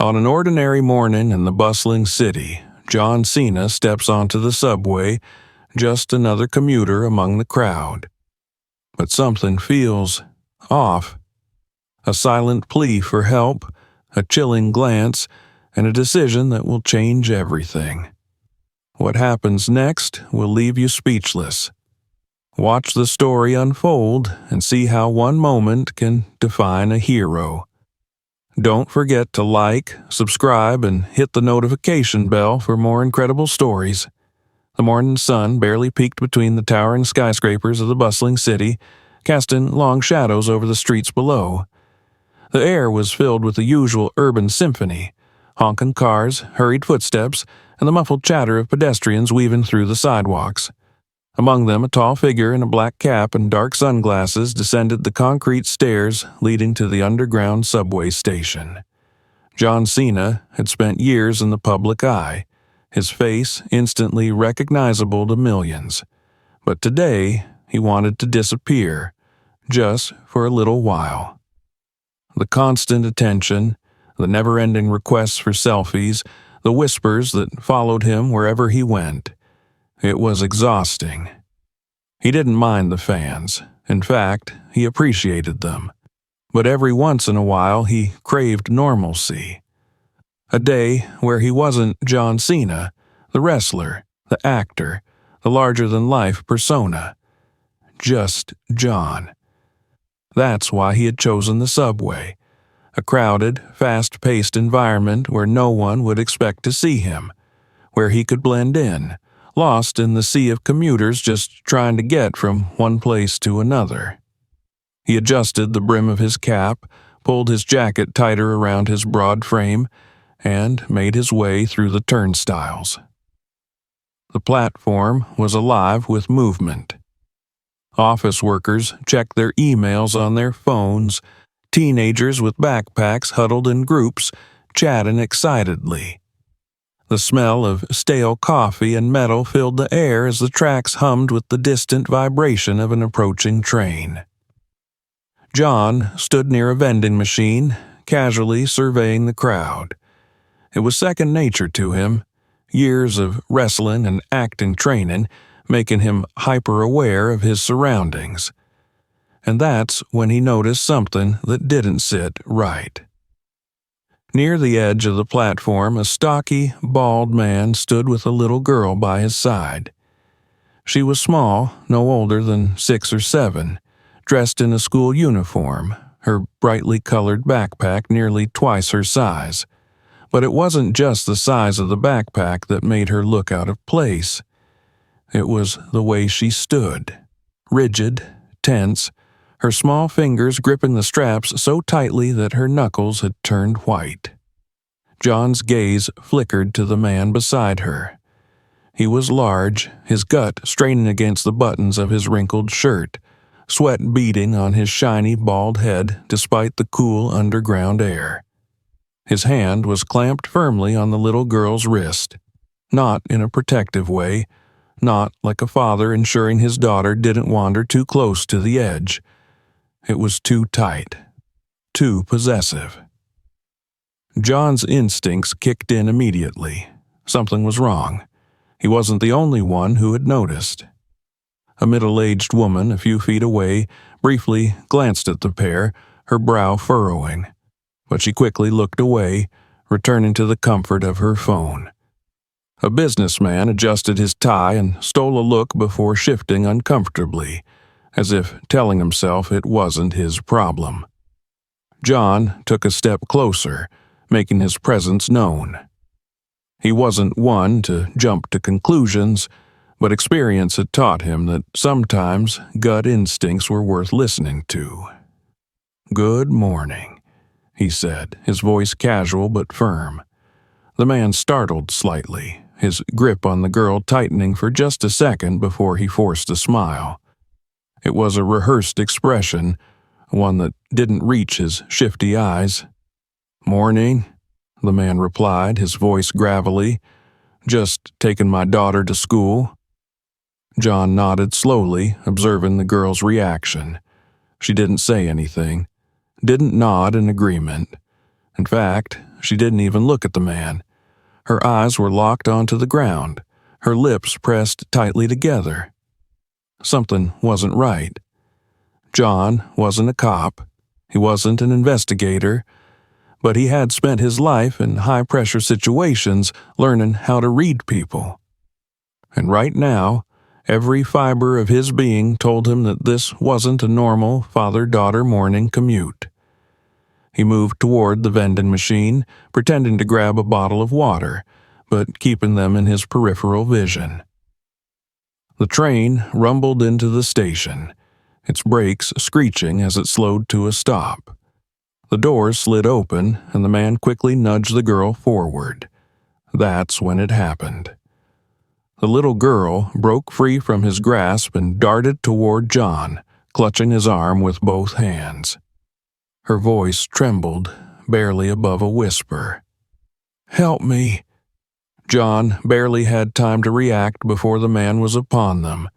On an ordinary morning in the bustling city, John Sena steps onto the subway, just another commuter among the crowd. But something feels off. A silent plea for help, a chilling glance, and a decision that will change everything. What happens next will leave you speechless. Watch the story unfold and see how one moment can define a hero. Don't forget to like, subscribe, and hit the notification bell for more incredible stories. The morning sun barely peeked between the towering skyscrapers of the bustling city, casting long shadows over the streets below. The air was filled with the usual urban symphony, honking cars, hurried footsteps, and the muffled chatter of pedestrians weaving through the sidewalks. Among them, a tall figure in a black cap and dark sunglasses descended the concrete stairs leading to the underground subway station. John Sena had spent years in the public eye, his face instantly recognizable to millions. But today, he wanted to disappear, just for a little while. The constant attention, the never-ending requests for selfies, the whispers that followed him wherever he went. It was exhausting. He didn't mind the fans. In fact, he appreciated them. But every once in a while, he craved normalcy. A day where he wasn't John Sena, the wrestler, the actor, the larger-than-life persona. Just John. That's why he had chosen the subway, a crowded, fast-paced environment where no one would expect to see him, where he could blend in, lost in the sea of commuters just trying to get from one place to another. He adjusted the brim of his cap, pulled his jacket tighter around his broad frame, and made his way through the turnstiles. The platform was alive with movement. Office workers checked their emails on their phones, teenagers with backpacks huddled in groups, chatting excitedly. The smell of stale coffee and metal filled the air as the tracks hummed with the distant vibration of an approaching train. John stood near a vending machine, casually surveying the crowd. It was second nature to him, years of wrestling and acting training making him hyper-aware of his surroundings. And that's when he noticed something that didn't sit right. Near the edge of the platform, a stocky, bald man stood with a little girl by his side. She was small, no older than 6 or 7, dressed in a school uniform, her brightly colored backpack nearly twice her size. But it wasn't just the size of the backpack that made her look out of place. It was the way she stood, rigid, tense, her small fingers gripping the straps so tightly that her knuckles had turned white. John's gaze flickered to the man beside her. He was large, his gut straining against the buttons of his wrinkled shirt, sweat beading on his shiny bald head despite the cool underground air. His hand was clamped firmly on the little girl's wrist, not in a protective way, not like a father ensuring his daughter didn't wander too close to the edge. It was too tight, too possessive. John's instincts kicked in immediately. Something was wrong. He wasn't the only one who had noticed. A middle-aged woman a few feet away briefly glanced at the pair, her brow furrowing, but she quickly looked away, returning to the comfort of her phone. A businessman adjusted his tie and stole a look before shifting uncomfortably, as if telling himself it wasn't his problem. John took a step closer, making his presence known. He wasn't one to jump to conclusions, but experience had taught him that sometimes gut instincts were worth listening to. "Good morning," he said, his voice casual but firm. The man startled slightly, his grip on the girl tightening for just a second before he forced a smile. It was a rehearsed expression, one that didn't reach his shifty eyes. "Morning," the man replied, his voice gravelly. "Just taking my daughter to school." John nodded slowly, observing the girl's reaction. She didn't say anything, didn't nod in agreement. In fact, she didn't even look at the man. Her eyes were locked onto the ground, her lips pressed tightly together. Something wasn't right. John wasn't a cop. He wasn't an investigator. But he had spent his life in high-pressure situations learning how to read people. And right now, every fiber of his being told him that this wasn't a normal father-daughter morning commute. He moved toward the vending machine, pretending to grab a bottle of water, but keeping them in his peripheral vision. The train rumbled into the station, its brakes screeching as it slowed to a stop. The doors slid open, and the man quickly nudged the girl forward. That's when it happened. The little girl broke free from his grasp and darted toward John, clutching his arm with both hands. Her voice trembled, barely above a whisper. "Help me!" John barely had time to react before the man was upon them.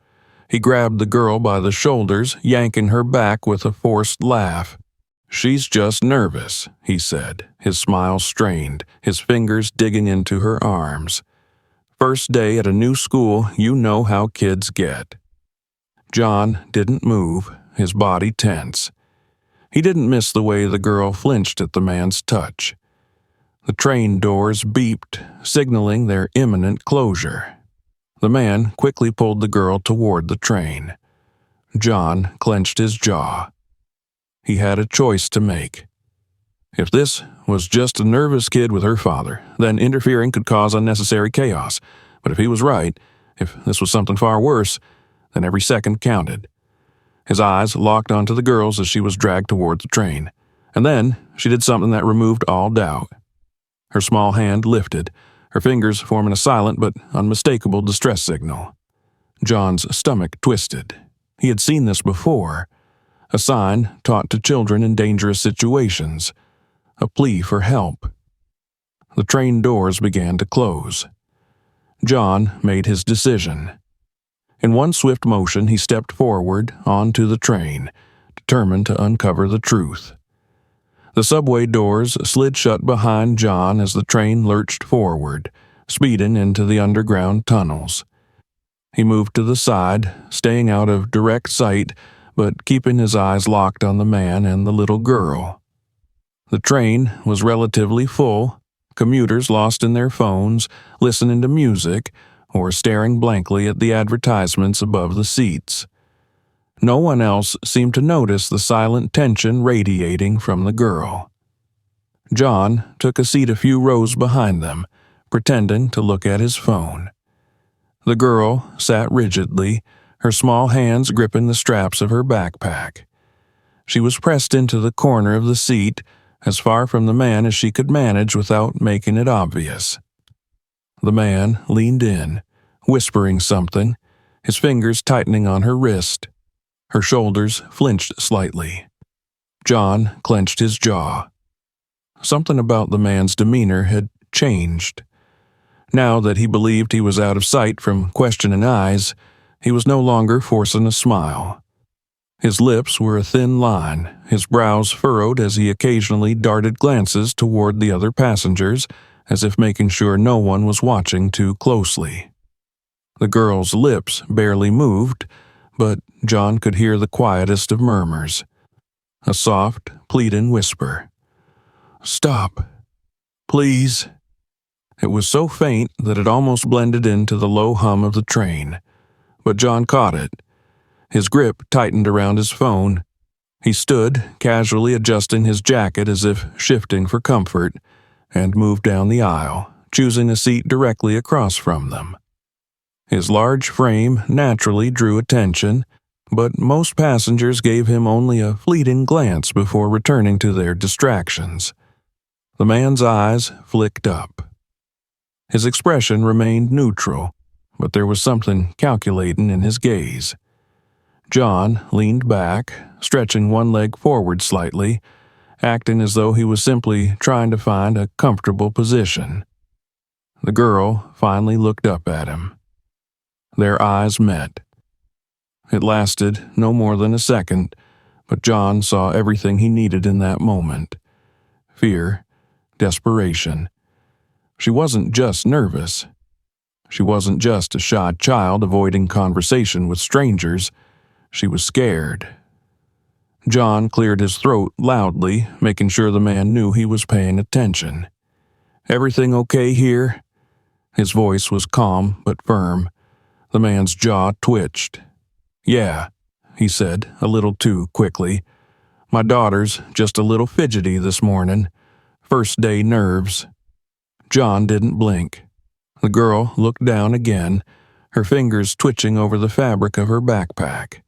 He grabbed the girl by the shoulders, yanking her back with a forced laugh. "She's just nervous," he said, his smile strained, his fingers digging into her arms. "First day at a new school, you know how kids get." John didn't move, his body tense. He didn't miss the way the girl flinched at the man's touch. The train doors beeped, signaling their imminent closure. The man quickly pulled the girl toward the train. John clenched his jaw. He had a choice to make. If this was just a nervous kid with her father, then interfering could cause unnecessary chaos. But if he was right, if this was something far worse, then every second counted. His eyes locked onto the girls as she was dragged toward the train. And then she did something that removed all doubt. Her small hand lifted, her fingers forming a silent but unmistakable distress signal. John's stomach twisted. He had seen this before. A sign taught to children in dangerous situations. A plea for help. The train doors began to close. John made his decision. In one swift motion, he stepped forward onto the train, determined to uncover the truth. The subway doors slid shut behind John as the train lurched forward, speeding into the underground tunnels. He moved to the side, staying out of direct sight, but keeping his eyes locked on the man and the little girl. The train was relatively full, commuters lost in their phones, listening to music, or staring blankly at the advertisements above the seats. No one else seemed to notice the silent tension radiating from the girl. John took a seat a few rows behind them, pretending to look at his phone. The girl sat rigidly, her small hands gripping the straps of her backpack. She was pressed into the corner of the seat, as far from the man as she could manage without making it obvious. The man leaned in, whispering something, his fingers tightening on her wrist. Her shoulders flinched slightly. John clenched his jaw. Something about the man's demeanor had changed. Now that he believed he was out of sight from questioning eyes, he was no longer forcing a smile. His lips were a thin line, his brows furrowed as he occasionally darted glances toward the other passengers, as if making sure no one was watching too closely. The girl's lips barely moved, but John could hear the quietest of murmurs. A soft, pleading whisper. "Stop. Please." It was so faint that it almost blended into the low hum of the train. But John caught it. His grip tightened around his phone. He stood, casually adjusting his jacket as if shifting for comfort, and moved down the aisle, choosing a seat directly across from them. His large frame naturally drew attention, but most passengers gave him only a fleeting glance before returning to their distractions. The man's eyes flicked up. His expression remained neutral, but there was something calculating in his gaze. John leaned back, stretching one leg forward slightly, acting as though he was simply trying to find a comfortable position. The girl finally looked up at him. Their eyes met. It lasted no more than a second, but John saw everything he needed in that moment. Fear, desperation. She wasn't just nervous. She wasn't just a shy child avoiding conversation with strangers. She was scared. John cleared his throat loudly, making sure the man knew he was paying attention. "Everything okay here?" His voice was calm but firm. The man's jaw twitched. "Yeah," he said, a little too quickly. "My daughter's just a little fidgety this morning. First day nerves." John didn't blink. The girl looked down again, her fingers twitching over the fabric of her backpack.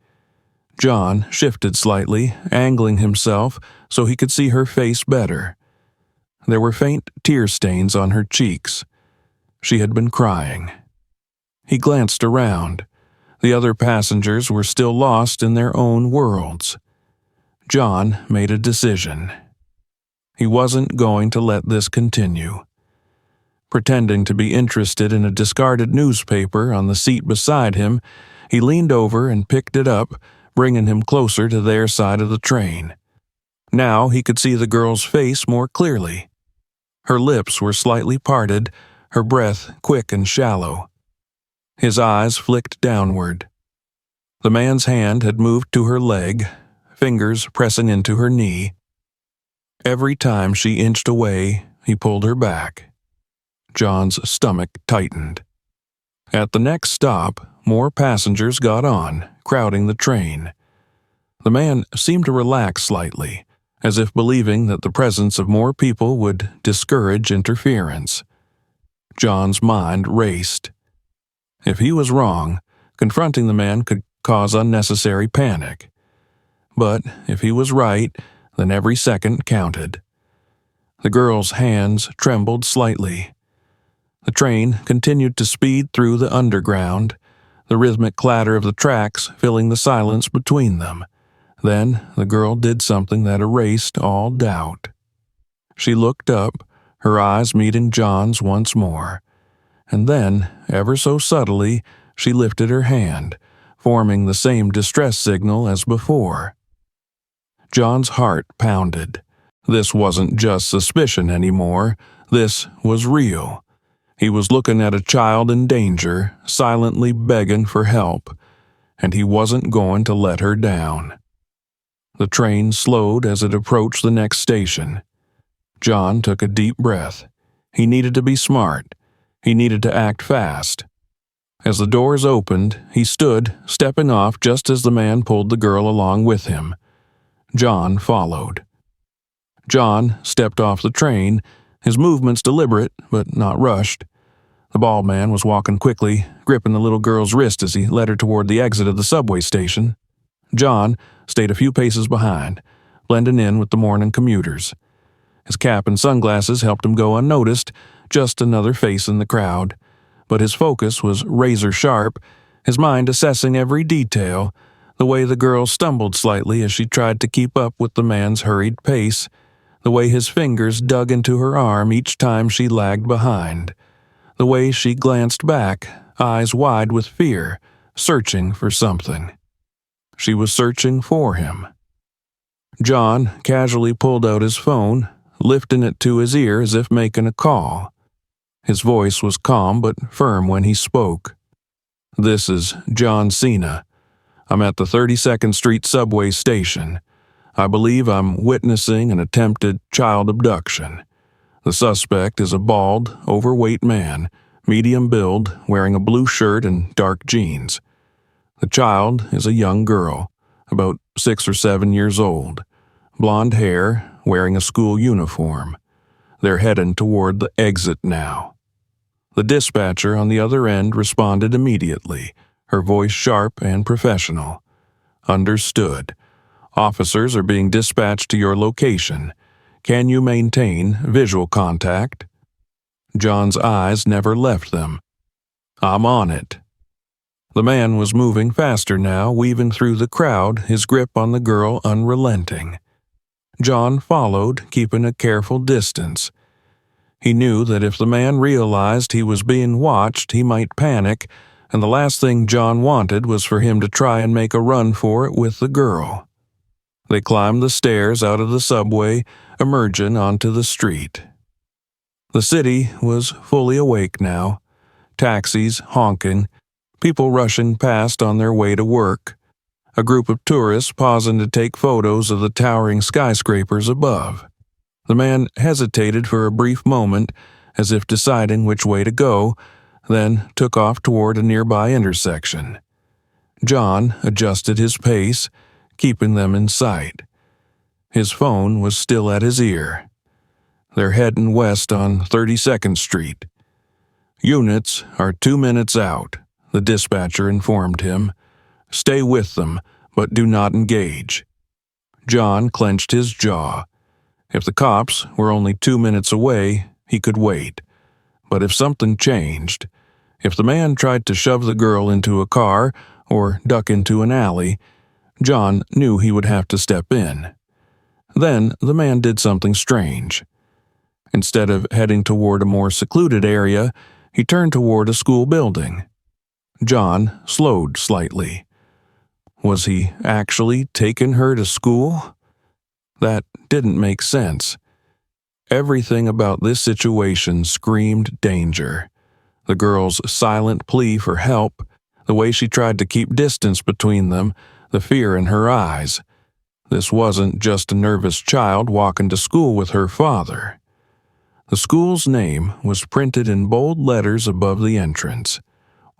John shifted slightly, angling himself so he could see her face better. There were faint tear stains on her cheeks. She had been crying. He glanced around. The other passengers were still lost in their own worlds. John made a decision. He wasn't going to let this continue. Pretending to be interested in a discarded newspaper on the seat beside him, he leaned over and picked it up, bringing him closer to their side of the train. Now he could see the girl's face more clearly. Her lips were slightly parted, her breath quick and shallow. His eyes flicked downward. The man's hand had moved to her leg, fingers pressing into her knee. Every time she inched away, he pulled her back. John's stomach tightened. At the next stop, more passengers got on, crowding the train. The man seemed to relax slightly, as if believing that the presence of more people would discourage interference. John's mind raced. If he was wrong, confronting the man could cause unnecessary panic. But if he was right, then every second counted. The girl's hands trembled slightly. The train continued to speed through the underground, the rhythmic clatter of the tracks filling the silence between them. Then the girl did something that erased all doubt. She looked up, her eyes meeting John's once more. And then, ever so subtly, she lifted her hand, forming the same distress signal as before. John's heart pounded. This wasn't just suspicion anymore. This was real. He was looking at a child in danger, silently begging for help, and he wasn't going to let her down. The train slowed as it approached the next station. John took a deep breath. He needed to be smart. He needed to act fast. As the doors opened, he stood, stepping off just as the man pulled the girl along with him. John followed. John stepped off the train, his movements deliberate but not rushed. The bald man was walking quickly, gripping the little girl's wrist as he led her toward the exit of the subway station. John stayed a few paces behind, blending in with the morning commuters. His cap and sunglasses helped him go unnoticed, just another face in the crowd. But his focus was razor sharp, his mind assessing every detail, the way the girl stumbled slightly as she tried to keep up with the man's hurried pace, the way his fingers dug into her arm each time she lagged behind, the way she glanced back, eyes wide with fear, searching for something. She was searching for him. John casually pulled out his phone, lifting it to his ear as if making a call. His voice was calm but firm when he spoke. "This is John Sena. I'm at the 32nd Street subway station. I believe I'm witnessing an attempted child abduction. The suspect is a bald, overweight man, medium build, wearing a blue shirt and dark jeans. The child is a young girl, about 6 or 7 years old, blonde hair, wearing a school uniform. They're heading toward the exit now." The dispatcher on the other end responded immediately, her voice sharp and professional. "Understood. Officers are being dispatched to your location. Can you maintain visual contact?" John's eyes never left them. "I'm on it." The man was moving faster now, weaving through the crowd, his grip on the girl unrelenting. John followed, keeping a careful distance. He knew that if the man realized he was being watched, he might panic, and the last thing John wanted was for him to try and make a run for it with the girl. They climbed the stairs out of the subway, emerging onto the street. The city was fully awake now. Taxis honking, people rushing past on their way to work, a group of tourists pausing to take photos of the towering skyscrapers above. The man hesitated for a brief moment, as if deciding which way to go, then took off toward a nearby intersection. John adjusted his pace, keeping them in sight. His phone was still at his ear. They're heading west on 32nd Street. Units are 2 minutes out, the dispatcher informed him. Stay with them, but do not engage. John clenched his jaw. If the cops were only 2 minutes away, he could wait. But if something changed, if the man tried to shove the girl into a car or duck into an alley, John knew he would have to step in. Then the man did something strange. Instead of heading toward a more secluded area, he turned toward a school building. John slowed slightly. Was he actually taking her to school? That didn't make sense. Everything about this situation screamed danger. The girl's silent plea for help, the way she tried to keep distance between them, the fear in her eyes. This wasn't just a nervous child walking to school with her father. The school's name was printed in bold letters above the entrance: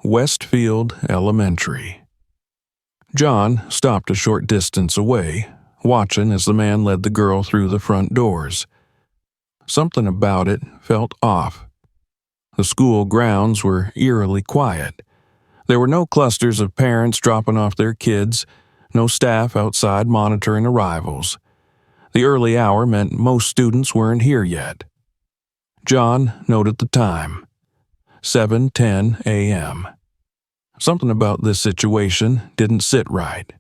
Westfield Elementary. John stopped a short distance away, watching as the man led the girl through the front doors. Something about it felt off. The school grounds were eerily quiet. There were no clusters of parents dropping off their kids, no staff outside monitoring arrivals. The early hour meant most students weren't here yet. John noted the time: 7:10 a.m. Something about this situation didn't sit right.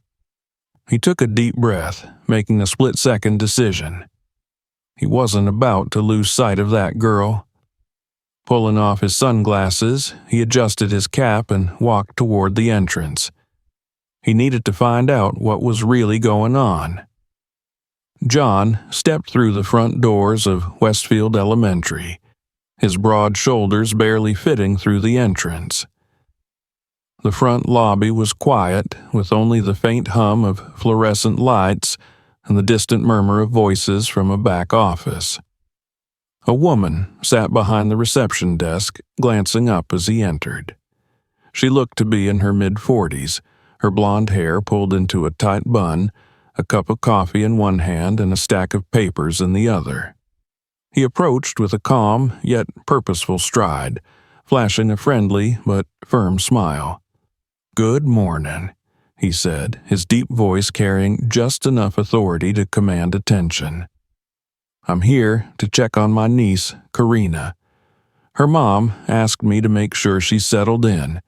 He took a deep breath, making a split-second decision. He wasn't about to lose sight of that girl. Pulling off his sunglasses, he adjusted his cap and walked toward the entrance. He needed to find out what was really going on. John stepped through the front doors of Westfield Elementary, his broad shoulders barely fitting through the entrance. The front lobby was quiet, with only the faint hum of fluorescent lights and the distant murmur of voices from a back office. A woman sat behind the reception desk, glancing up as he entered. She looked to be in her mid-40s, her blonde hair pulled into a tight bun, a cup of coffee in one hand and a stack of papers in the other. He approached with a calm yet purposeful stride, flashing a friendly but firm smile. "Good morning," he said, his deep voice carrying just enough authority to command attention. "I'm here to check on my niece, Karina. Her mom asked me to make sure she's settled in.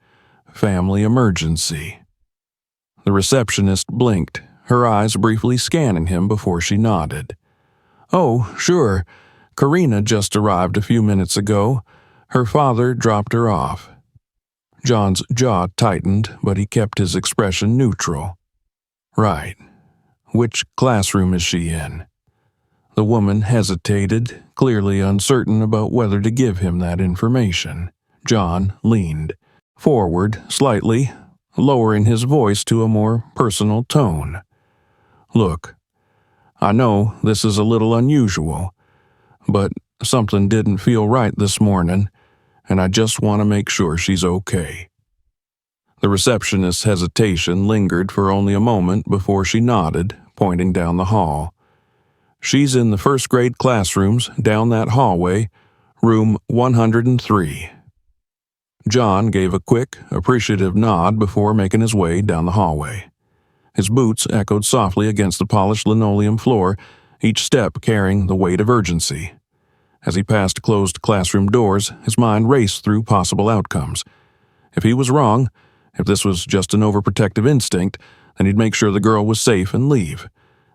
Family emergency." The receptionist blinked, her eyes briefly scanning him before she nodded. "Oh, sure. Karina just arrived a few minutes ago. Her father dropped her off." John's jaw tightened, but he kept his expression neutral. "Right. Which classroom is she in?" The woman hesitated, clearly uncertain about whether to give him that information. John leaned forward slightly, lowering his voice to a more personal tone. "Look, I know this is a little unusual, but something didn't feel right this morning, and I just want to make sure she's okay." The receptionist's hesitation lingered for only a moment before she nodded, pointing down the hall. "She's in the first-grade classrooms down that hallway, room 103. John gave a quick, appreciative nod before making his way down the hallway. His boots echoed softly against the polished linoleum floor, each step carrying the weight of urgency. As he passed closed classroom doors, his mind raced through possible outcomes. If he was wrong, if this was just an overprotective instinct, then he'd make sure the girl was safe and leave.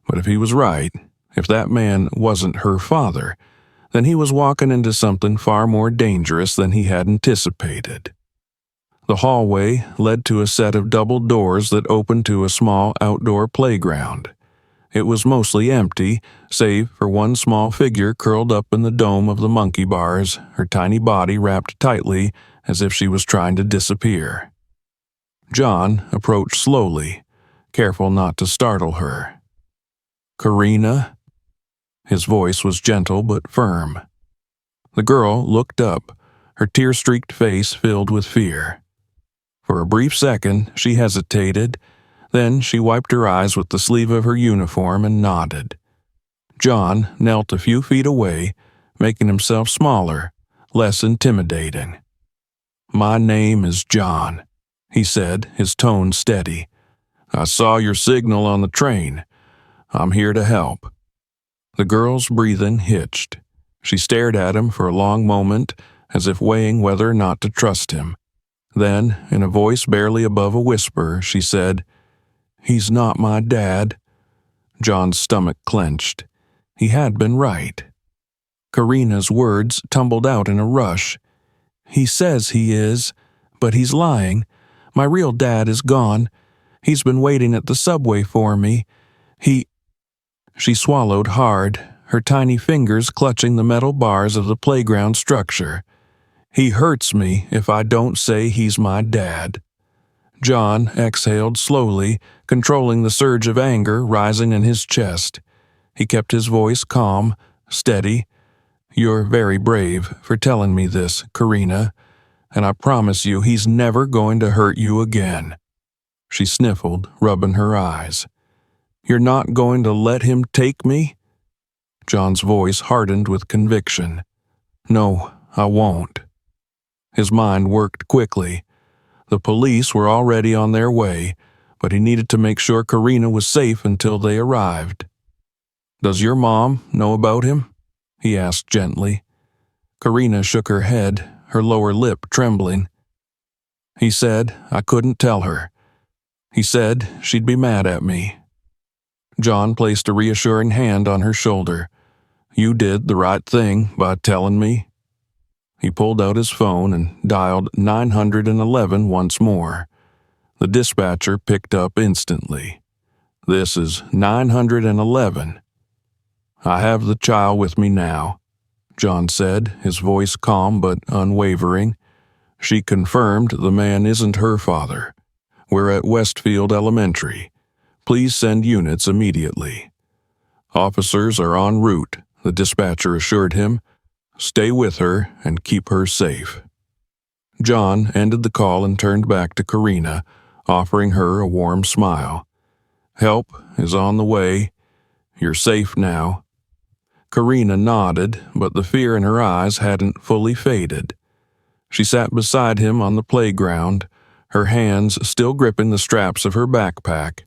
But if he was right, if that man wasn't her father, then he was walking into something far more dangerous than he had anticipated. The hallway led to a set of double doors that opened to a small outdoor playground. It was mostly empty, save for one small figure curled up in the dome of the monkey bars, her tiny body wrapped tightly as if she was trying to disappear. John approached slowly, careful not to startle her. "Karina?" His voice was gentle but firm. The girl looked up, her tear-streaked face filled with fear. For a brief second, she hesitated. Then she wiped her eyes with the sleeve of her uniform and nodded. John knelt a few feet away, making himself smaller, less intimidating. "My name is John," he said, his tone steady. "I saw your signal on the train. I'm here to help." The girl's breathing hitched. She stared at him for a long moment, as if weighing whether or not to trust him. Then, in a voice barely above a whisper, she said, "He's not my dad." John's stomach clenched. He had been right. Karina's words tumbled out in a rush. "He says he is, but he's lying. My real dad is gone. He's been waiting at the subway for me. She swallowed hard, her tiny fingers clutching the metal bars of the playground structure. "He hurts me if I don't say he's my dad." John exhaled slowly, controlling the surge of anger rising in his chest. He kept his voice calm, steady. "You're very brave for telling me this, Karina, and I promise you he's never going to hurt you again." She sniffled, rubbing her eyes. "You're not going to let him take me?" John's voice hardened with conviction. "No, I won't." His mind worked quickly. The police were already on their way, but he needed to make sure Karina was safe until they arrived. "Does your mom know about him?" he asked gently. Karina shook her head, her lower lip trembling. "He said I couldn't tell her. He said she'd be mad at me." John placed a reassuring hand on her shoulder. "You did the right thing by telling me." He pulled out his phone and dialed 911 once more. The dispatcher picked up instantly. "This is 911. "I have the child with me now," John said, his voice calm but unwavering. "She confirmed the man isn't her father. We're at Westfield Elementary. Please send units immediately." "Officers are en route," the dispatcher assured him. "Stay with her and keep her safe." John ended the call and turned back to Karina, offering her a warm smile. "Help is on the way. You're safe now." Karina nodded, but the fear in her eyes hadn't fully faded. She sat beside him on the playground, her hands still gripping the straps of her backpack,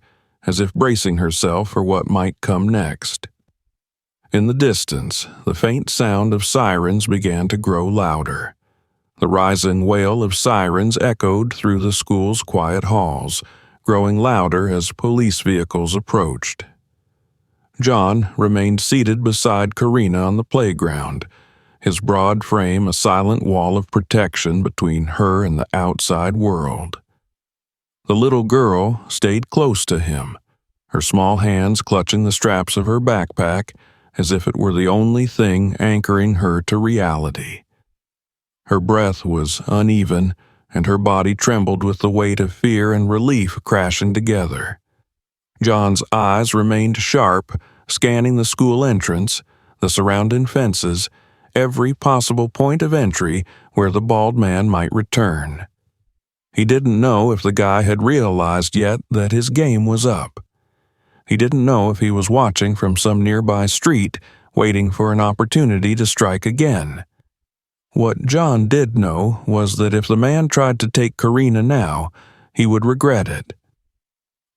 as if bracing herself for what might come next. In the distance, the faint sound of sirens began to grow louder. The rising wail of sirens echoed through the school's quiet halls, growing louder as police vehicles approached. John remained seated beside Karina on the playground, his broad frame a silent wall of protection between her and the outside world. The little girl stayed close to him, her small hands clutching the straps of her backpack as if it were the only thing anchoring her to reality. Her breath was uneven, and her body trembled with the weight of fear and relief crashing together. John's eyes remained sharp, scanning the school entrance, the surrounding fences, every possible point of entry where the bald man might return. He didn't know if the guy had realized yet that his game was up. He didn't know if he was watching from some nearby street, waiting for an opportunity to strike again. What John did know was that if the man tried to take Karina now, he would regret it.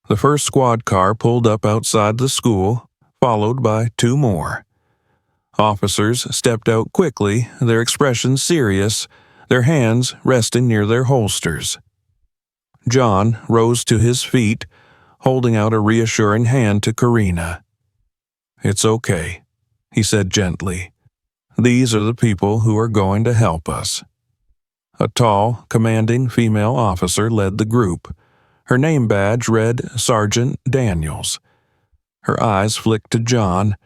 The first squad car pulled up outside the school, followed by two more. Officers stepped out quickly, their expressions serious, their hands resting near their holsters. John rose to his feet, holding out a reassuring hand to Karina. "It's okay," he said gently. "These are the people who are going to help us." A tall, commanding female officer led the group. Her name badge read Sergeant Daniels. Her eyes flicked to John,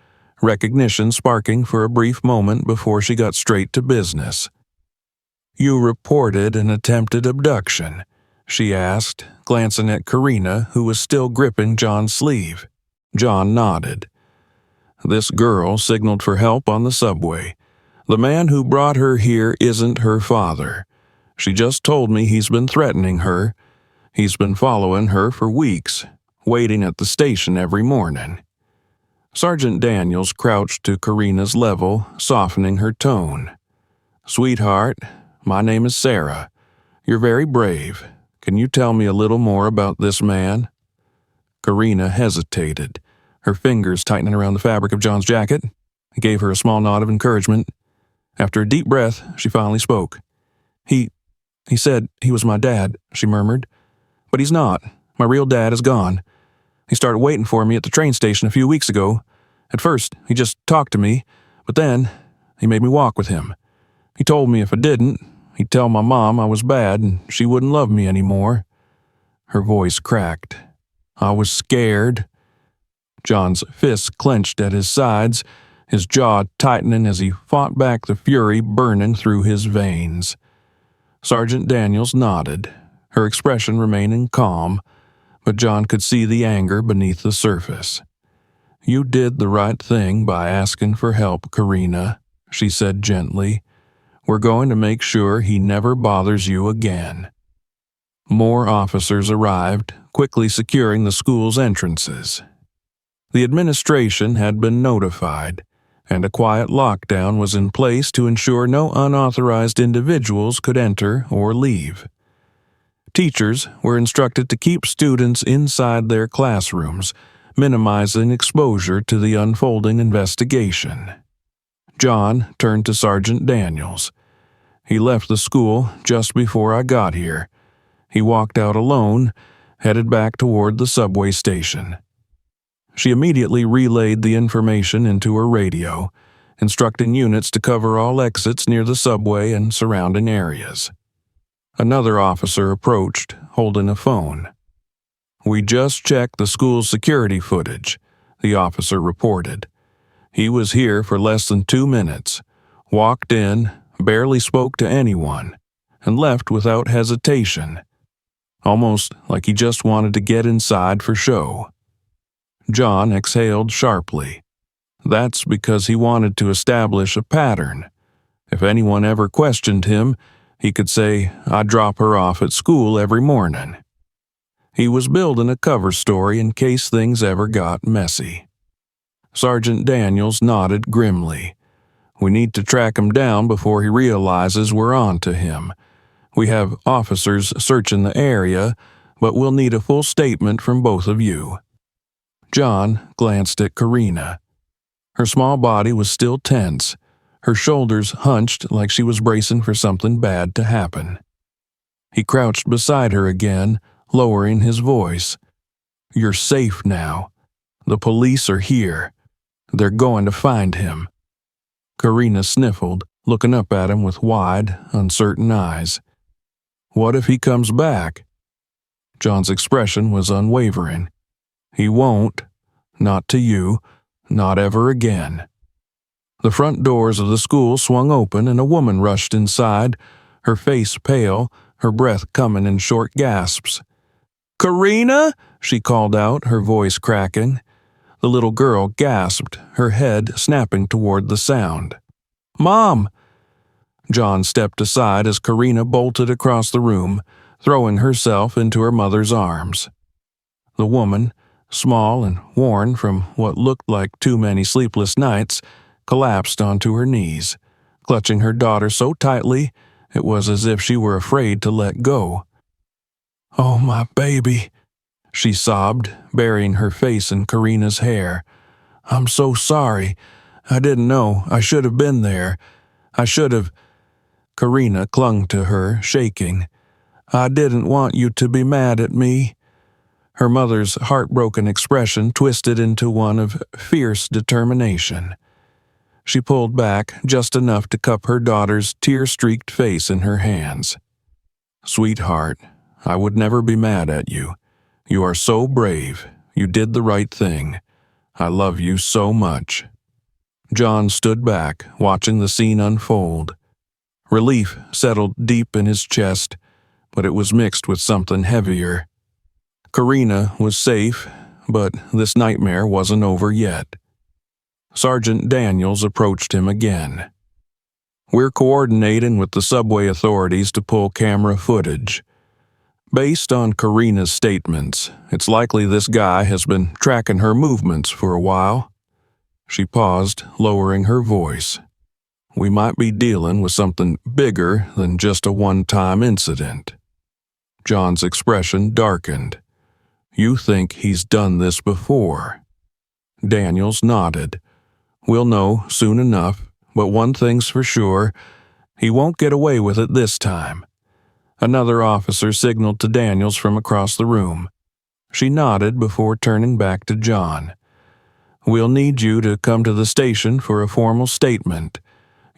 recognition sparking for a brief moment before she got straight to business. "You reported an attempted abduction," she asked, glancing at Karina, who was still gripping John's sleeve. John nodded. "This girl signaled for help on the subway. The man who brought her here isn't her father. She just told me he's been threatening her. He's been following her for weeks, waiting at the station every morning." Sergeant Daniels crouched to Karina's level, softening her tone. "Sweetheart, my name is Sarah. You're very brave. Can you tell me a little more about this man?" Karina hesitated, her fingers tightening around the fabric of John's jacket. He gave her a small nod of encouragement. After a deep breath, she finally spoke. He said he was my dad," she murmured. "But he's not. My real dad is gone. He started waiting for me at the train station a few weeks ago. At first, he just talked to me, but then he made me walk with him. He told me if I didn't, he'd tell my mom I was bad and she wouldn't love me anymore." Her voice cracked. "I was scared." John's fists clenched at his sides, his jaw tightening as he fought back the fury burning through his veins. Sergeant Daniels nodded, her expression remaining calm, but John could see the anger beneath the surface. "You did the right thing by asking for help, Karina," she said gently. "We're going to make sure he never bothers you again." More officers arrived, quickly securing the school's entrances. The administration had been notified, and a quiet lockdown was in place to ensure no unauthorized individuals could enter or leave. Teachers were instructed to keep students inside their classrooms, minimizing exposure to the unfolding investigation. John turned to Sergeant Daniels. "He left the school just before I got here. He walked out alone, headed back toward the subway station." She immediately relayed the information into her radio, instructing units to cover all exits near the subway and surrounding areas. Another officer approached, holding a phone. "We just checked the school's security footage," the officer reported. "He was here for less than 2 minutes, walked in, barely spoke to anyone, and left without hesitation. Almost like he just wanted to get inside for show." John exhaled sharply. That's because he wanted to establish a pattern. If anyone ever questioned him, he could say, "I drop her off at school every morning." He was building a cover story in case things ever got messy. Sergeant Daniels nodded grimly. "We need to track him down before he realizes we're on to him. We have officers searching the area, but we'll need a full statement from both of you." John glanced at Karina. Her small body was still tense, her shoulders hunched like she was bracing for something bad to happen. He crouched beside her again, lowering his voice. "You're safe now. The police are here. They're going to find him." Karina sniffled, looking up at him with wide, uncertain eyes. "What if he comes back?" John's expression was unwavering. "He won't. Not to you. Not ever again." The front doors of the school swung open and a woman rushed inside, her face pale, her breath coming in short gasps. "Karina!" she called out, her voice cracking. The little girl gasped, her head snapping toward the sound. "Mom!" John stepped aside as Karina bolted across the room, throwing herself into her mother's arms. The woman, small and worn from what looked like too many sleepless nights, collapsed onto her knees, clutching her daughter so tightly it was as if she were afraid to let go. "Oh, my baby," she sobbed, burying her face in Karina's hair. "I'm so sorry. I didn't know. I should have been there. I should have." Karina clung to her, shaking. "I didn't want you to be mad at me." Her mother's heartbroken expression twisted into one of fierce determination. She pulled back just enough to cup her daughter's tear-streaked face in her hands. "Sweetheart, I would never be mad at you. You are so brave. You did the right thing. I love you so much." John stood back, watching the scene unfold. Relief settled deep in his chest, but it was mixed with something heavier. Karina was safe, but this nightmare wasn't over yet. Sergeant Daniels approached him again. "We're coordinating with the subway authorities to pull camera footage. Based on Karina's statements, it's likely this guy has been tracking her movements for a while." She paused, lowering her voice. "We might be dealing with something bigger than just a one-time incident." John's expression darkened. "You think he's done this before?" Daniels nodded. "We'll know soon enough, but one thing's for sure, he won't get away with it this time." Another officer signaled to Daniels from across the room. She nodded before turning back to John. "We'll need you to come to the station for a formal statement.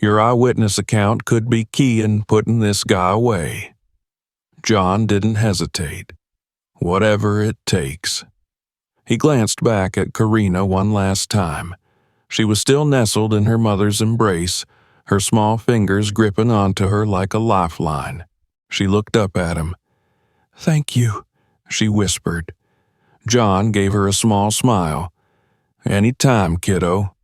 Your eyewitness account could be key in putting this guy away." John didn't hesitate. "Whatever it takes." He glanced back at Karina one last time. She was still nestled in her mother's embrace, her small fingers gripping onto her like a lifeline. She looked up at him. "Thank you," she whispered. John gave her a small smile. "Any time, kiddo."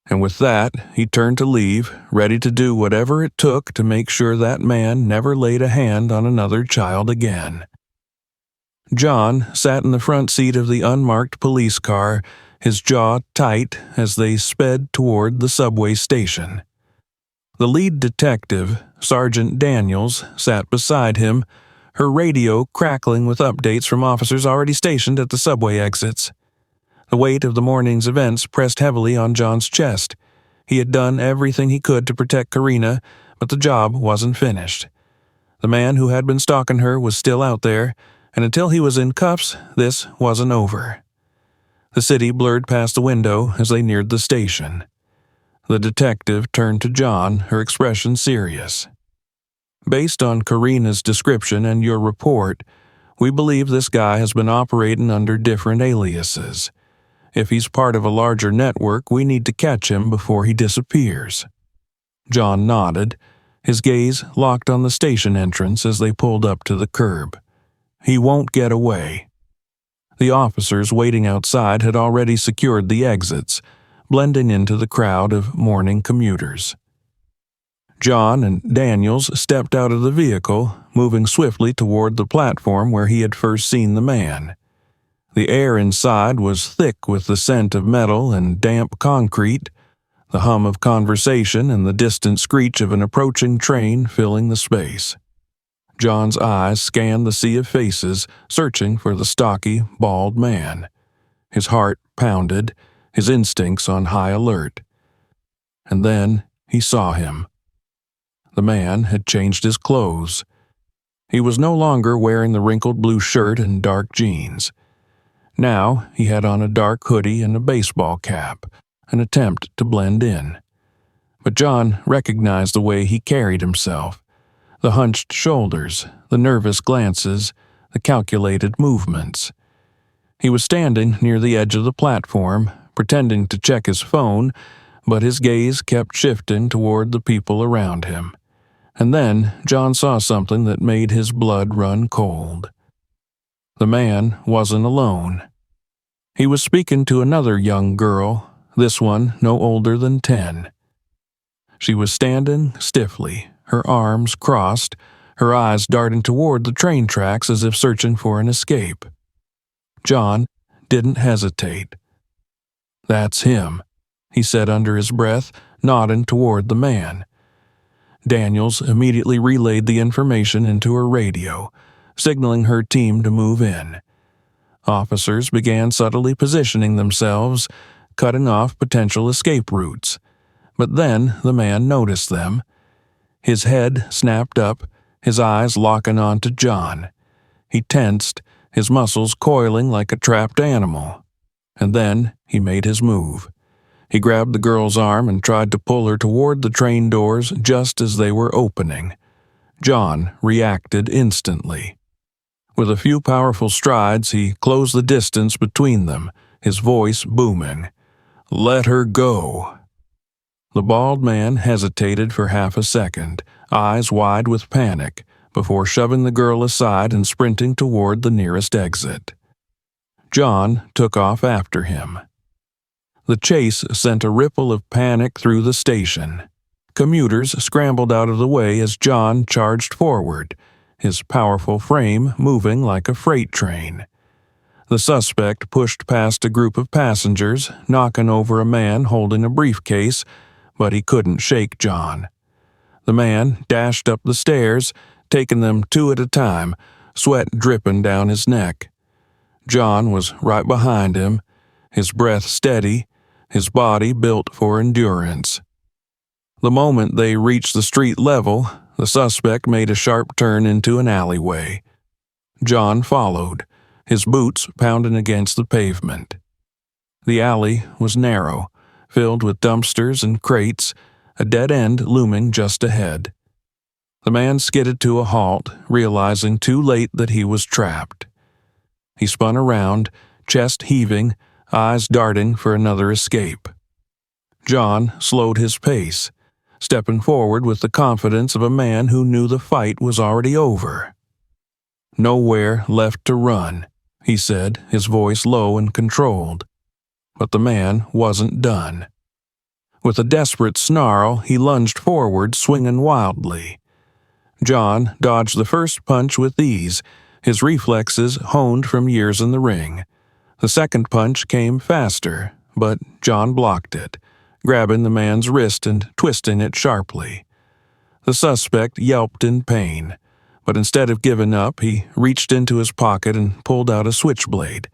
And with that, he turned to leave, ready to do whatever it took to make sure that man never laid a hand on another child again. John sat in the front seat of the unmarked police car, his jaw tight as they sped toward the subway station. The lead detective, Sergeant Daniels, sat beside him, her radio crackling with updates from officers already stationed at the subway exits. The weight of the morning's events pressed heavily on John's chest. He had done everything he could to protect Karina, but the job wasn't finished. The man who had been stalking her was still out there, and until he was in cuffs, this wasn't over. The city blurred past the window as they neared the station. The detective turned to John, her expression serious. "Based on Karina's description and your report, we believe this guy has been operating under different aliases. If he's part of a larger network, we need to catch him before he disappears." John nodded, his gaze locked on the station entrance as they pulled up to the curb. "He won't get away." The officers waiting outside had already secured the exits, blending into the crowd of morning commuters. John and Daniels stepped out of the vehicle, moving swiftly toward the platform where he had first seen the man. The air inside was thick with the scent of metal and damp concrete, the hum of conversation and the distant screech of an approaching train filling the space. John's eyes scanned the sea of faces, searching for the stocky, bald man. His heart pounded, his instincts on high alert. And then he saw him. The man had changed his clothes. He was no longer wearing the wrinkled blue shirt and dark jeans. Now he had on a dark hoodie and a baseball cap, an attempt to blend in. But John recognized the way he carried himself. The hunched shoulders, the nervous glances, the calculated movements. He was standing near the edge of the platform, pretending to check his phone, but his gaze kept shifting toward the people around him. And then John saw something that made his blood run cold. The man wasn't alone. He was speaking to another young girl, this one no older than 10. She was standing stiffly, her arms crossed, her eyes darting toward the train tracks as if searching for an escape. John didn't hesitate. "That's him," he said under his breath, nodding toward the man. Daniels immediately relayed the information into her radio, signaling her team to move in. Officers began subtly positioning themselves, cutting off potential escape routes. But then the man noticed them. His head snapped up, his eyes locking onto John. He tensed, his muscles coiling like a trapped animal. And then he made his move. He grabbed the girl's arm and tried to pull her toward the train doors just as they were opening. John reacted instantly. With a few powerful strides, he closed the distance between them, his voice booming. Let her go." The bald man hesitated for half a second, eyes wide with panic, before shoving the girl aside and sprinting toward the nearest exit. John took off after him. The chase sent a ripple of panic through the station. Commuters scrambled out of the way as John charged forward, his powerful frame moving like a freight train. The suspect pushed past a group of passengers, knocking over a man holding a briefcase, but he couldn't shake John. The man dashed up the stairs, taking them two at a time, sweat dripping down his neck. John was right behind him, his breath steady, his body built for endurance. The moment they reached the street level, the suspect made a sharp turn into an alleyway. John followed, his boots pounding against the pavement. The alley was narrow, filled with dumpsters and crates, a dead end looming just ahead. The man skidded to a halt, realizing too late that he was trapped. He spun around, chest heaving, eyes darting for another escape. John slowed his pace, stepping forward with the confidence of a man who knew the fight was already over. "Nowhere left to run," he said, his voice low and controlled. But the man wasn't done. With a desperate snarl, he lunged forward, swinging wildly. John dodged the first punch with ease, his reflexes honed from years in the ring. The second punch came faster, but John blocked it, grabbing the man's wrist and twisting it sharply. The suspect yelped in pain, but instead of giving up, he reached into his pocket and pulled out a switchblade.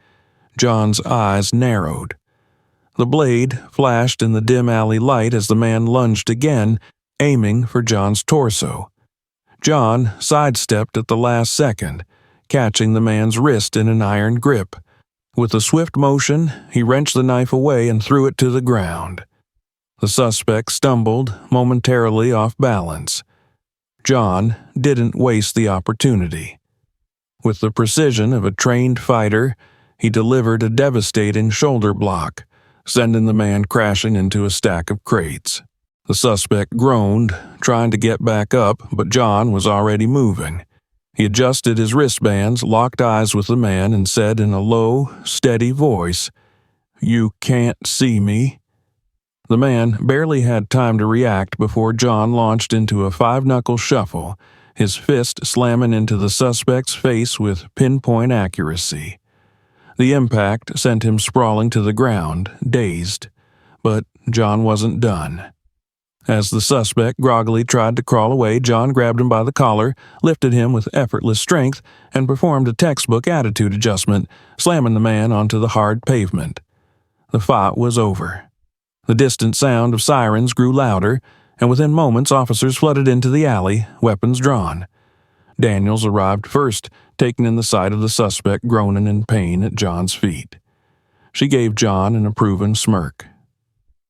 John's eyes narrowed. The blade flashed in the dim alley light as the man lunged again, aiming for John's torso. John sidestepped at the last second, catching the man's wrist in an iron grip. With a swift motion, he wrenched the knife away and threw it to the ground. The suspect stumbled, momentarily off balance. John didn't waste the opportunity. With the precision of a trained fighter, he delivered a devastating shoulder block, sending the man crashing into a stack of crates. The suspect groaned, trying to get back up, but John was already moving. He adjusted his wristbands, locked eyes with the man, and said in a low, steady voice, "You can't see me." The man barely had time to react before John launched into a five-knuckle shuffle, his fist slamming into the suspect's face with pinpoint accuracy. The impact sent him sprawling to the ground, dazed. But John wasn't done. As the suspect groggily tried to crawl away, John grabbed him by the collar, lifted him with effortless strength, and performed a textbook attitude adjustment, slamming the man onto the hard pavement. The fight was over. The distant sound of sirens grew louder, and within moments officers flooded into the alley, weapons drawn. Daniels arrived first, taking in the sight of the suspect groaning in pain at John's feet. She gave John an approving smirk.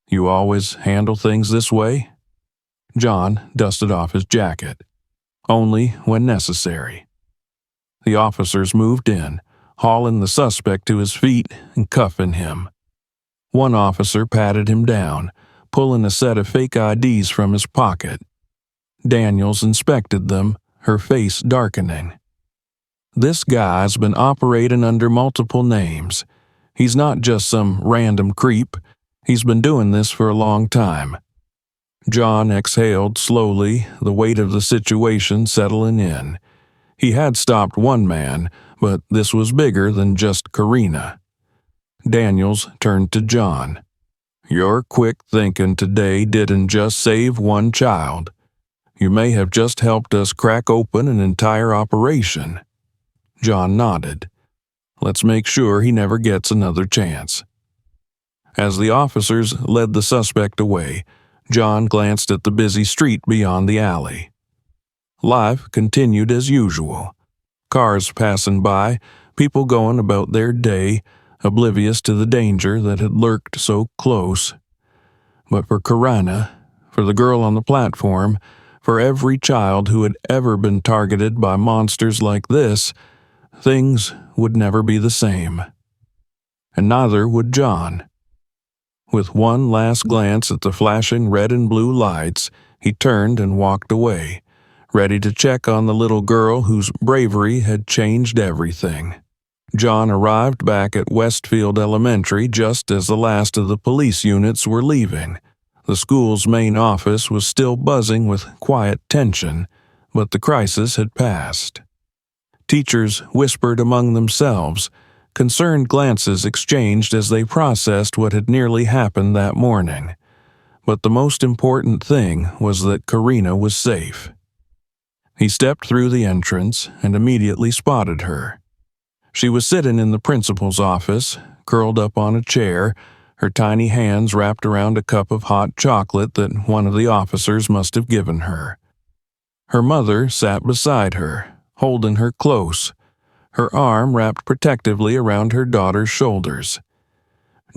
"You always handle things this way?" John dusted off his jacket. "Only when necessary." The officers moved in, hauling the suspect to his feet and cuffing him. One officer patted him down, pulling a set of fake IDs from his pocket. Daniels inspected them, her face darkening. "This guy's been operating under multiple names. He's not just some random creep. He's been doing this for a long time." John exhaled slowly, the weight of the situation settling in. He had stopped one man, but this was bigger than just Karina. Daniels turned to John. "Your quick thinking today didn't just save one child. You may have just helped us crack open an entire operation." John nodded. "Let's make sure he never gets another chance." As the officers led the suspect away, John glanced at the busy street beyond the alley. Life continued as usual. Cars passing by, people going about their day, oblivious to the danger that had lurked so close. But for Karina, for the girl on the platform, for every child who had ever been targeted by monsters like this, things would never be the same. And neither would John. With one last glance at the flashing red and blue lights, he turned and walked away, ready to check on the little girl whose bravery had changed everything. John arrived back at Westfield Elementary just as the last of the police units were leaving. The school's main office was still buzzing with quiet tension, but the crisis had passed. Teachers whispered among themselves, concerned glances exchanged as they processed what had nearly happened that morning. But the most important thing was that Karina was safe. He stepped through the entrance and immediately spotted her. She was sitting in the principal's office, curled up on a chair, her tiny hands wrapped around a cup of hot chocolate that one of the officers must have given her. Her mother sat beside her, holding her close, her arm wrapped protectively around her daughter's shoulders.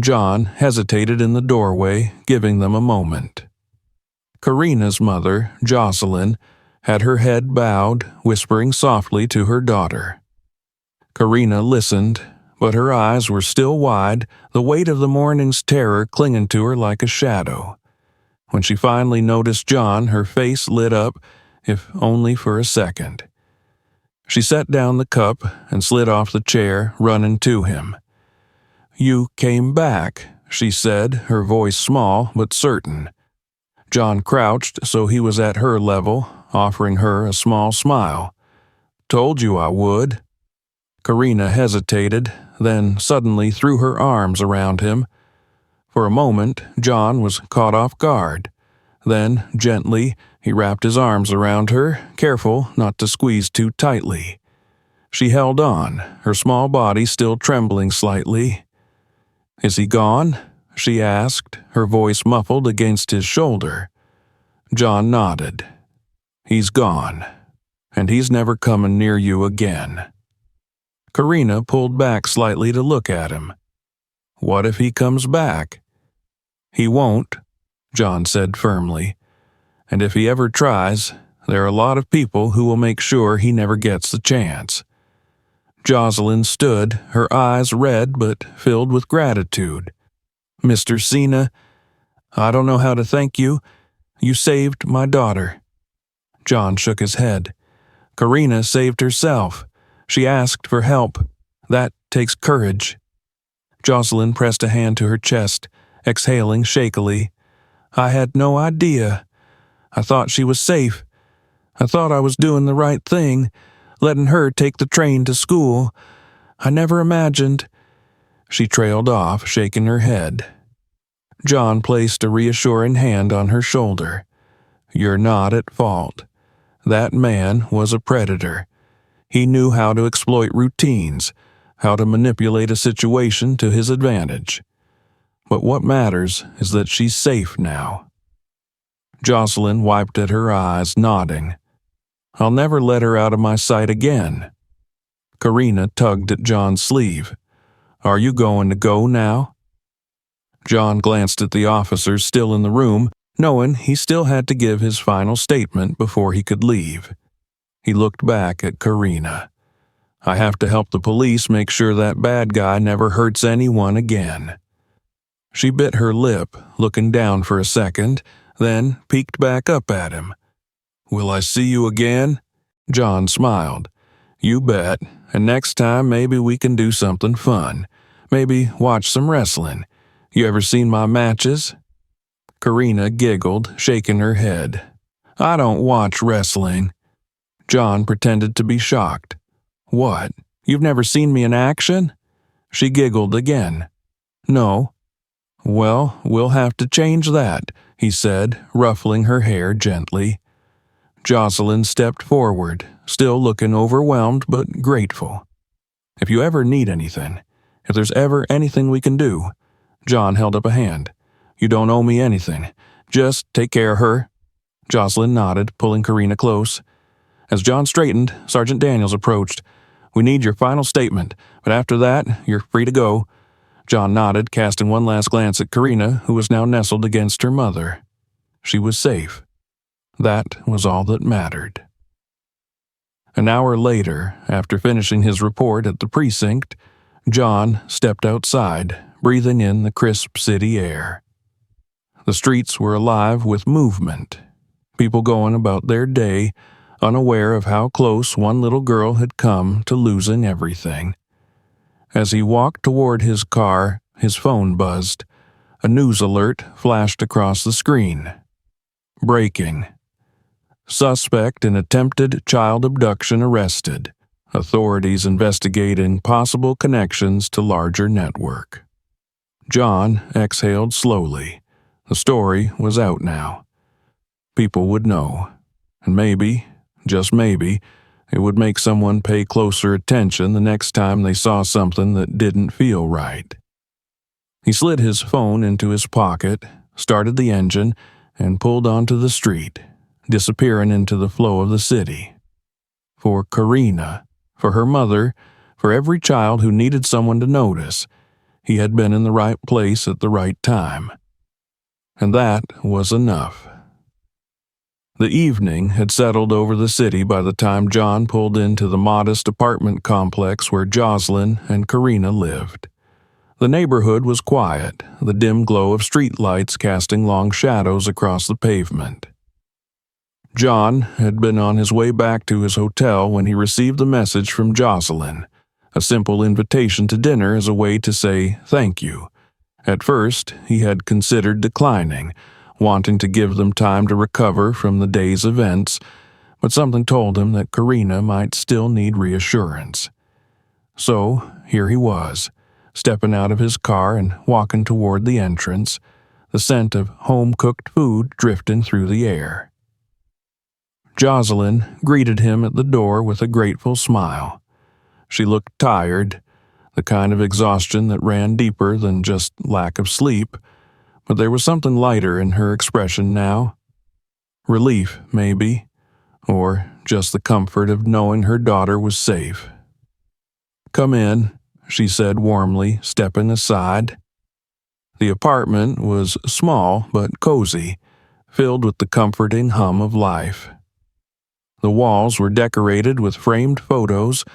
John hesitated in the doorway, giving them a moment. Karina's mother, Jocelyn, had her head bowed, whispering softly to her daughter. Karina listened, but her eyes were still wide, the weight of the morning's terror clinging to her like a shadow. When she finally noticed John, her face lit up, if only for a second. She set down the cup and slid off the chair, running to him. "You came back," she said, her voice small but certain. John crouched so he was at her level, offering her a small smile. "Told you I would." Karina hesitated, then suddenly threw her arms around him. For a moment, John was caught off guard. Then, gently, he wrapped his arms around her, careful not to squeeze too tightly. She held on, her small body still trembling slightly. "Is he gone?" she asked, her voice muffled against his shoulder. John nodded. "He's gone, and he's never coming near you again." Karina pulled back slightly to look at him. "What if he comes back?" "He won't," John said firmly. "And if he ever tries, there are a lot of people who will make sure he never gets the chance." Jocelyn stood, her eyes red but filled with gratitude. "Mr. Sena, I don't know how to thank you. You saved my daughter." John shook his head. "Karina saved herself. She asked for help. That takes courage." Jocelyn pressed a hand to her chest, exhaling shakily. "I had no idea. I thought she was safe. I thought I was doing the right thing, letting her take the train to school. I never imagined—" She trailed off, shaking her head. John placed a reassuring hand on her shoulder. "You're not at fault. That man was a predator. He knew how to exploit routines, how to manipulate a situation to his advantage. But what matters is that she's safe now." Jocelyn wiped at her eyes, nodding. "I'll never let her out of my sight again." Karina tugged at John's sleeve. "Are you going to go now?" John glanced at the officers still in the room, knowing he still had to give his final statement before he could leave. He looked back at Karina. "I have to help the police make sure that bad guy never hurts anyone again." She bit her lip, looking down for a second, then peeked back up at him. "Will I see you again?" John smiled. "You bet, and next time maybe we can do something fun. Maybe watch some wrestling. You ever seen my matches?" Karina giggled, shaking her head. "I don't watch wrestling." John pretended to be shocked. "What? You've never seen me in action?" She giggled again. "No." "Well, we'll have to change that," he said, ruffling her hair gently. Jocelyn stepped forward, still looking overwhelmed but grateful. "If you ever need anything, if there's ever anything we can do," John held up a hand. "You don't owe me anything. Just take care of her." Jocelyn nodded, pulling Karina close. As John straightened, Sergeant Daniels approached. "We need your final statement, but after that, you're free to go." John nodded, casting one last glance at Karina, who was now nestled against her mother. She was safe. That was all that mattered. An hour later, after finishing his report at the precinct, John stepped outside, breathing in the crisp city air. The streets were alive with movement, people going about their day, unaware of how close one little girl had come to losing everything. As he walked toward his car, his phone buzzed. A news alert flashed across the screen. Breaking. Suspect in attempted child abduction arrested. Authorities investigating possible connections to larger network. John exhaled slowly. The story was out now. People would know. And maybe, just maybe, it would make someone pay closer attention the next time they saw something that didn't feel right. He slid his phone into his pocket, started the engine, and pulled onto the street, disappearing into the flow of the city. For Karina, for her mother, for every child who needed someone to notice, he had been in the right place at the right time. And that was enough. The evening had settled over the city by the time John pulled into the modest apartment complex where Jocelyn and Karina lived. The neighborhood was quiet, the dim glow of street lights casting long shadows across the pavement. John had been on his way back to his hotel when he received the message from Jocelyn, a simple invitation to dinner as a way to say thank you. At first, he had considered declining, wanting to give them time to recover from the day's events, but something told him that Karina might still need reassurance. So, here he was, stepping out of his car and walking toward the entrance, the scent of home-cooked food drifting through the air. Jocelyn greeted him at the door with a grateful smile. She looked tired, the kind of exhaustion that ran deeper than just lack of sleep, but there was something lighter in her expression now. Relief, maybe, or just the comfort of knowing her daughter was safe. "Come in," she said warmly, stepping aside. The apartment was small but cozy, filled with the comforting hum of life. The walls were decorated with framed photos,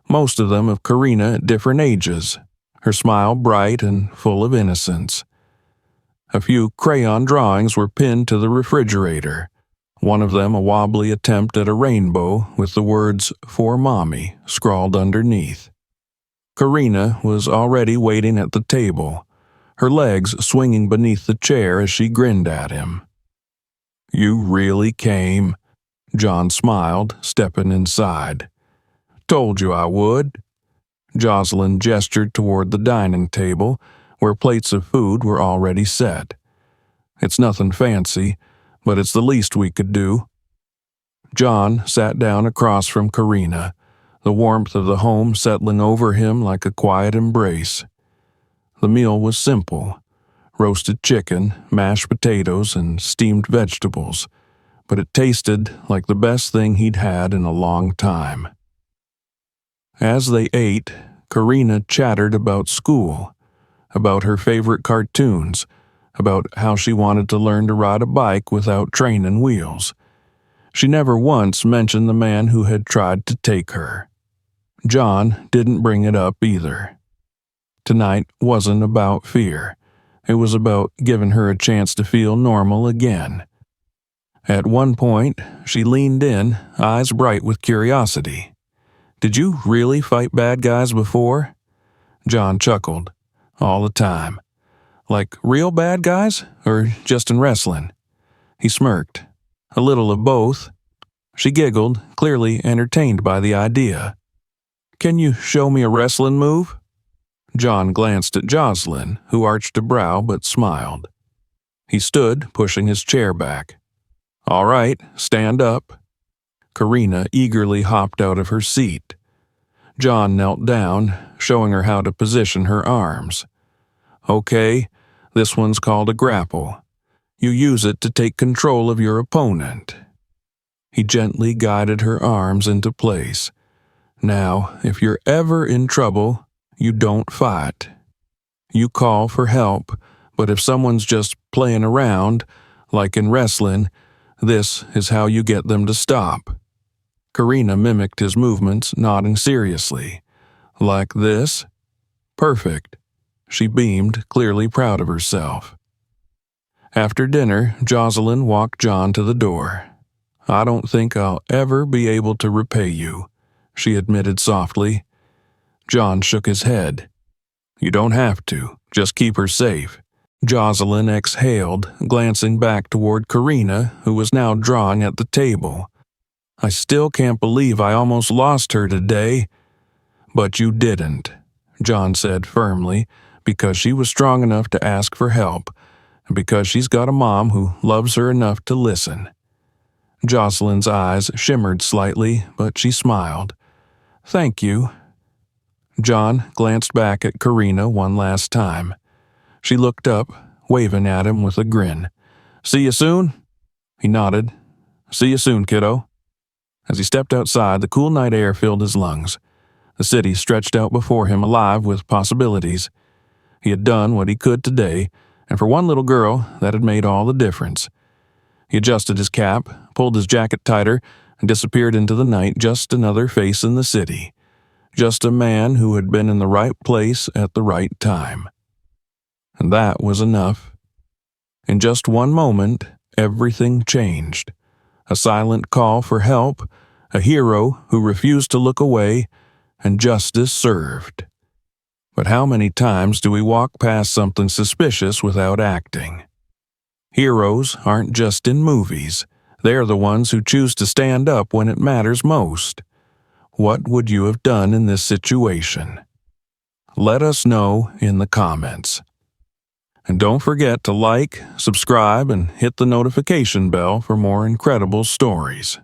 most of them of Karina at different ages, her smile bright and full of innocence. A few crayon drawings were pinned to the refrigerator, one of them a wobbly attempt at a rainbow with the words "For Mommy" scrawled underneath. Karina was already waiting at the table, her legs swinging beneath the chair as she grinned at him. "You really came?" John smiled, stepping inside. "Told you I would." Jocelyn gestured toward the dining table, where plates of food were already set. "It's nothing fancy, but it's the least we could do." John sat down across from Karina, the warmth of the home settling over him like a quiet embrace. The meal was simple: roasted chicken, mashed potatoes, and steamed vegetables, but it tasted like the best thing he'd had in a long time. As they ate, Karina chattered about school, about her favorite cartoons, about how she wanted to learn to ride a bike without training wheels. She never once mentioned the man who had tried to take her. John didn't bring it up either. Tonight wasn't about fear. It was about giving her a chance to feel normal again. At one point, she leaned in, eyes bright with curiosity. "Did you really fight bad guys before?" John chuckled. "All the time." "Like real bad guys, or just in wrestling?" He smirked. "A little of both." She giggled, clearly entertained by the idea. "Can you show me a wrestling move?" John glanced at Jocelyn, who arched a brow but smiled. He stood, pushing his chair back. "All right, stand up." Karina eagerly hopped out of her seat. John knelt down, showing her how to position her arms. "Okay, this one's called a grapple. You use it to take control of your opponent." He gently guided her arms into place. "Now, if you're ever in trouble, you don't fight. You call for help, but if someone's just playing around, like in wrestling, this is how you get them to stop." Karina mimicked his movements, nodding seriously. "Like this?" "Perfect." She beamed, clearly proud of herself. After dinner, Jocelyn walked John to the door. "I don't think I'll ever be able to repay you," she admitted softly. John shook his head. "You don't have to. Just keep her safe." Jocelyn exhaled, glancing back toward Karina, who was now drawing at the table. "I still can't believe I almost lost her today." "But you didn't," John said firmly, "because she was strong enough to ask for help, and because she's got a mom who loves her enough to listen." Jocelyn's eyes shimmered slightly, but she smiled. "Thank you." John glanced back at Karina one last time. She looked up, waving at him with a grin. "See you soon?" He nodded. "See you soon, kiddo." As he stepped outside, the cool night air filled his lungs. The city stretched out before him, alive with possibilities. He had done what he could today, and for one little girl, that had made all the difference. He adjusted his cap, pulled his jacket tighter, and disappeared into the night, just another face in the city. Just a man who had been in the right place at the right time. And that was enough. In just one moment, everything changed. A silent call for help, a hero who refused to look away, and justice served. But how many times do we walk past something suspicious without acting? Heroes aren't just in movies. They're the ones who choose to stand up when it matters most. What would you have done in this situation? Let us know in the comments. And don't forget to like, subscribe, and hit the notification bell for more incredible stories.